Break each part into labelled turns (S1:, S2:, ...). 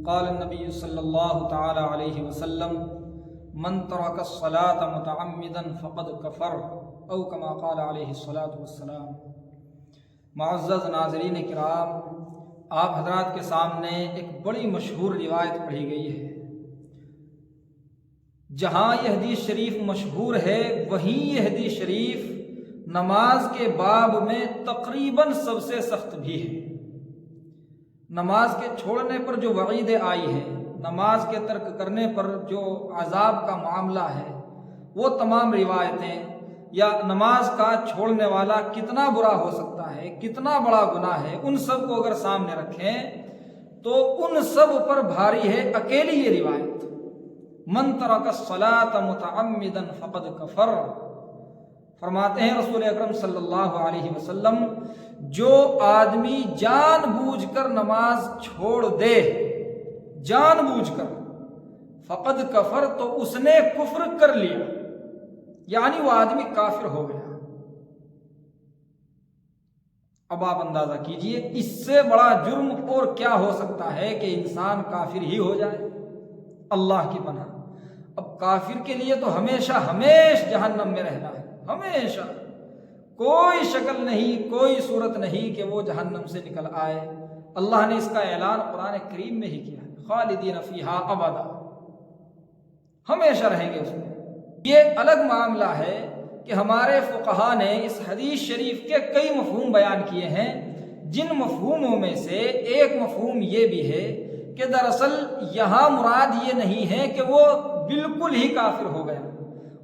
S1: قال النبی صلی اللہ تعالی علیہ وسلم من ترک الصلاة متعمدا فقد کفر او کما قال علیہ الصلاۃ والسلام۔ معزز ناظرین کرام، آپ حضرات کے سامنے ایک بڑی مشہور روایت پڑھی گئی ہے۔ جہاں یہ حدیث شریف مشہور ہے وہیں یہ حدیث شریف نماز کے باب میں تقریباً سب سے سخت بھی ہے۔ نماز کے چھوڑنے پر جو وعید آئی ہے، نماز کے ترک کرنے پر جو عذاب کا معاملہ ہے، وہ تمام روایتیں یا نماز کا چھوڑنے والا کتنا برا ہو سکتا ہے، کتنا بڑا گناہ ہے، ان سب کو اگر سامنے رکھیں تو ان سب پر بھاری ہے اکیلی یہ روایت، من ترک الصلاۃ متعمدا فقد کفر۔ فرماتے ہیں رسول اکرم صلی اللہ علیہ وسلم، جو آدمی جان بوجھ کر نماز چھوڑ دے، جان بوجھ کر، فقد کفر، تو اس نے کفر کر لیا، یعنی وہ آدمی کافر ہو گیا۔ اب آپ اندازہ کیجئے اس سے بڑا جرم اور کیا ہو سکتا ہے کہ انسان کافر ہی ہو جائے، اللہ کی پناہ۔ اب کافر کے لیے تو ہمیشہ جہنم میں رہنا ہے، ہمیشہ، کوئی شکل نہیں، کوئی صورت نہیں کہ وہ جہنم سے نکل آئے۔ اللہ نے اس کا اعلان قرآن کریم میں ہی کیا ہے، خالدین فیہا ابدا، ہمیشہ رہیں گے اس میں۔ یہ الگ معاملہ ہے کہ ہمارے فقہا نے اس حدیث شریف کے کئی مفہوم بیان کیے ہیں، جن مفہوموں میں سے ایک مفہوم یہ بھی ہے کہ دراصل یہاں مراد یہ نہیں ہے کہ وہ بالکل ہی کافر ہو گیا،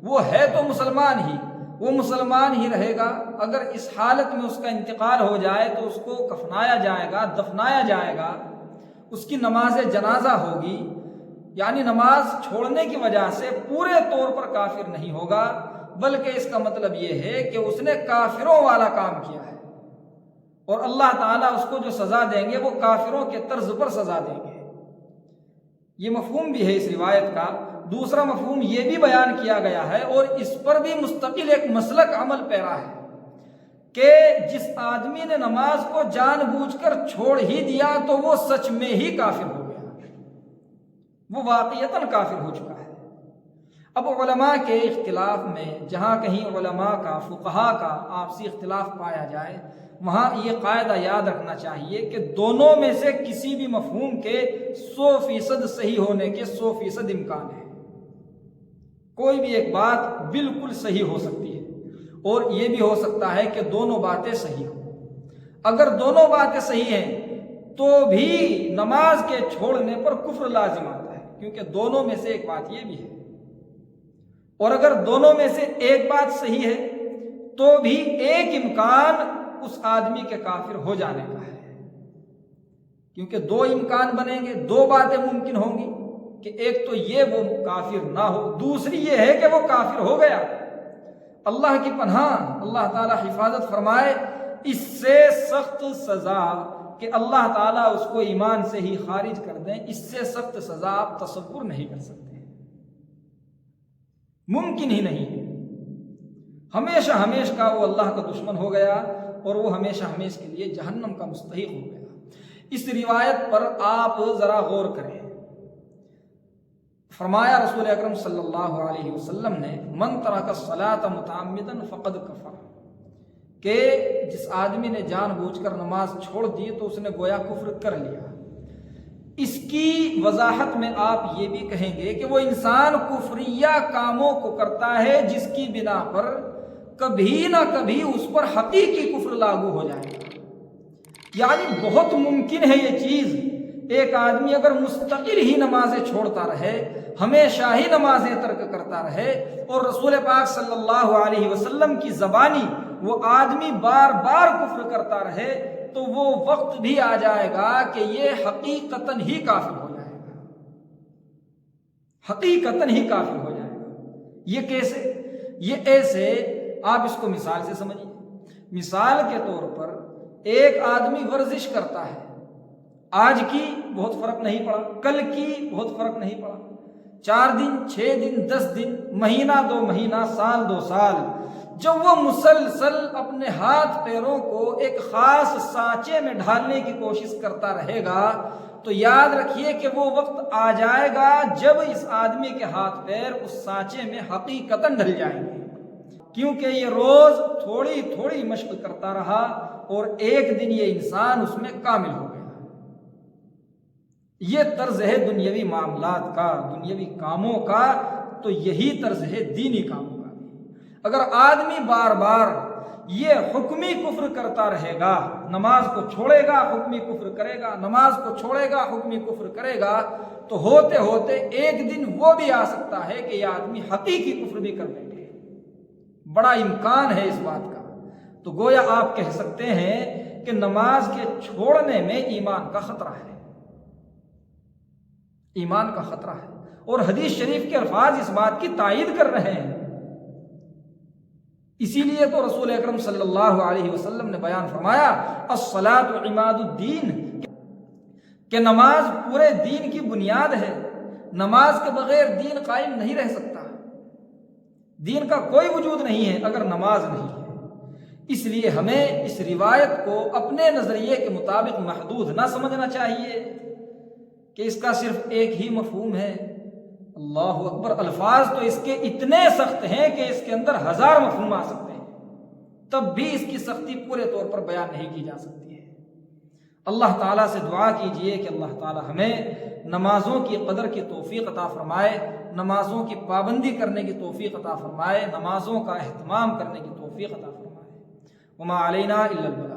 S1: وہ ہے تو مسلمان ہی، وہ مسلمان ہی رہے گا۔ اگر اس حالت میں اس کا انتقال ہو جائے تو اس کو کفنایا جائے گا، دفنایا جائے گا، اس کی نماز جنازہ ہوگی، یعنی نماز چھوڑنے کی وجہ سے پورے طور پر کافر نہیں ہوگا، بلکہ اس کا مطلب یہ ہے کہ اس نے کافروں والا کام کیا ہے، اور اللہ تعالیٰ اس کو جو سزا دیں گے وہ کافروں کے طرز پر سزا دیں گے۔ یہ مفہوم بھی ہے اس روایت کا۔ دوسرا مفہوم یہ بھی بیان کیا گیا ہے، اور اس پر بھی مستقل ایک مسلک عمل پیرا ہے، کہ جس آدمی نے نماز کو جان بوجھ کر چھوڑ ہی دیا تو وہ سچ میں ہی کافر ہو گیا، وہ واقعتاً کافر ہو چکا ہے۔ اب علماء کے اختلاف میں جہاں کہیں علماء کا، فقہا کا آپسی اختلاف پایا جائے، وہاں یہ قاعدہ یاد رکھنا چاہیے کہ دونوں میں سے کسی بھی مفہوم کے 100% صحیح ہونے کے 100% امکان ہے۔ کوئی بھی ایک بات بالکل صحیح ہو سکتی ہے، اور یہ بھی ہو سکتا ہے کہ دونوں باتیں صحیح ہوں۔ اگر دونوں باتیں صحیح ہیں تو بھی نماز کے چھوڑنے پر کفر لازم آتا ہے، کیونکہ دونوں میں سے ایک بات یہ بھی ہے، اور اگر دونوں میں سے ایک بات صحیح ہے تو بھی ایک امکان اس آدمی کے کافر ہو جانے کا ہے، کیونکہ دو امکان بنیں گے، دو باتیں ممکن ہوں گی، کہ ایک تو یہ وہ کافر نہ ہو، دوسری یہ ہے کہ وہ کافر ہو گیا۔ اللہ کی پناہ، اللہ تعالی حفاظت فرمائے اس سے سخت سزا کہ اللہ تعالیٰ اس کو ایمان سے ہی خارج کر دیں، اس سے سخت سزا آپ تصور نہیں کر سکتے، ممکن ہی نہیں ہے۔ ہمیشہ کا وہ اللہ کا دشمن ہو گیا، اور وہ ہمیشہ کے لیے جہنم کا مستحق ہو گیا۔ اس روایت پر آپ ذرا غور کریں۔ فرمایا رسول اکرم صلی اللہ علیہ وسلم نے، من ترک الصلاۃ متعمدا فقد کفر، کہ جس آدمی نے جان بوجھ کر نماز چھوڑ دی تو اس نے گویا کفر کر لیا۔ اس کی وضاحت میں آپ یہ بھی کہیں گے کہ وہ انسان کفریہ کاموں کو کرتا ہے جس کی بنا پر کبھی نہ کبھی اس پر حقیقی کفر لاگو ہو جائے گا، یعنی بہت ممکن ہے یہ چیز، ایک آدمی اگر مستقل ہی نمازیں چھوڑتا رہے، ہمیشہ ہی نمازیں ترک کرتا رہے، اور رسول پاک صلی اللہ علیہ وسلم کی زبانی وہ آدمی بار بار کفر کرتا رہے، تو وہ وقت بھی آ جائے گا کہ یہ حقیقتاً ہی کافر ہو جائے گا، حقیقتاً ہی کافر ہو جائے گا۔ یہ کیسے؟ یہ ایسے، آپ اس کو مثال سے سمجھیے۔ مثال کے طور پر ایک آدمی ورزش کرتا ہے، آج کی بہت فرق نہیں پڑا، کل کی بہت فرق نہیں پڑا، 4 دن 6 دن 10 دن، مہینہ 2 مہینہ، سال 2 سال، جب وہ مسلسل اپنے ہاتھ پیروں کو ایک خاص سانچے میں ڈھالنے کی کوشش کرتا رہے گا تو یاد رکھیے کہ وہ وقت آ جائے گا جب اس آدمی کے ہاتھ پیر اس سانچے میں حقیقتاً ڈل جائیں گے، کیونکہ یہ روز تھوڑی تھوڑی مشق کرتا رہا اور ایک دن یہ انسان اس میں کامل ہو گیا۔ یہ طرز ہے دنیاوی معاملات کا، دنیاوی کاموں کا، تو یہی طرز ہے دینی کاموں کا بھی۔ اگر آدمی بار بار یہ حکمی کفر کرتا رہے گا، نماز کو چھوڑے گا حکمی کفر کرے گا، نماز کو چھوڑے گا حکمی کفر کرے گا، تو ہوتے ہوتے ایک دن وہ بھی آ سکتا ہے کہ یہ آدمی حقیقی کفر بھی کر بیٹھے۔ بڑا امکان ہے اس بات کا۔ تو گویا آپ کہہ سکتے ہیں کہ نماز کے چھوڑنے میں ایمان کا خطرہ ہے، ایمان کا خطرہ ہے، اور حدیث شریف کے الفاظ اس بات کی تائید کر رہے ہیں۔ اسی لیے تو رسول اکرم صلی اللہ علیہ وسلم نے بیان فرمایا الصلاۃ عماد الدین، کہ نماز پورے دین کی بنیاد ہے، نماز کے بغیر دین قائم نہیں رہ سکتا، دین کا کوئی وجود نہیں ہے اگر نماز نہیں ہے۔ اس لیے ہمیں اس روایت کو اپنے نظریے کے مطابق محدود نہ سمجھنا چاہیے کہ اس کا صرف ایک ہی مفہوم ہے۔ اللہ اکبر، الفاظ تو اس کے اتنے سخت ہیں کہ اس کے اندر 1000 مفہوم آ سکتے ہیں، تب بھی اس کی سختی پورے طور پر بیان نہیں کی جا سکتی ہے۔ اللہ تعالیٰ سے دعا کیجئے کہ اللہ تعالیٰ ہمیں نمازوں کی قدر کی توفیق عطا فرمائے، نمازوں کی پابندی کرنے کی توفیق عطا فرمائے، نمازوں کا اہتمام کرنے کی توفیق عطا فرمائے۔ وما علینا الا البلاغ۔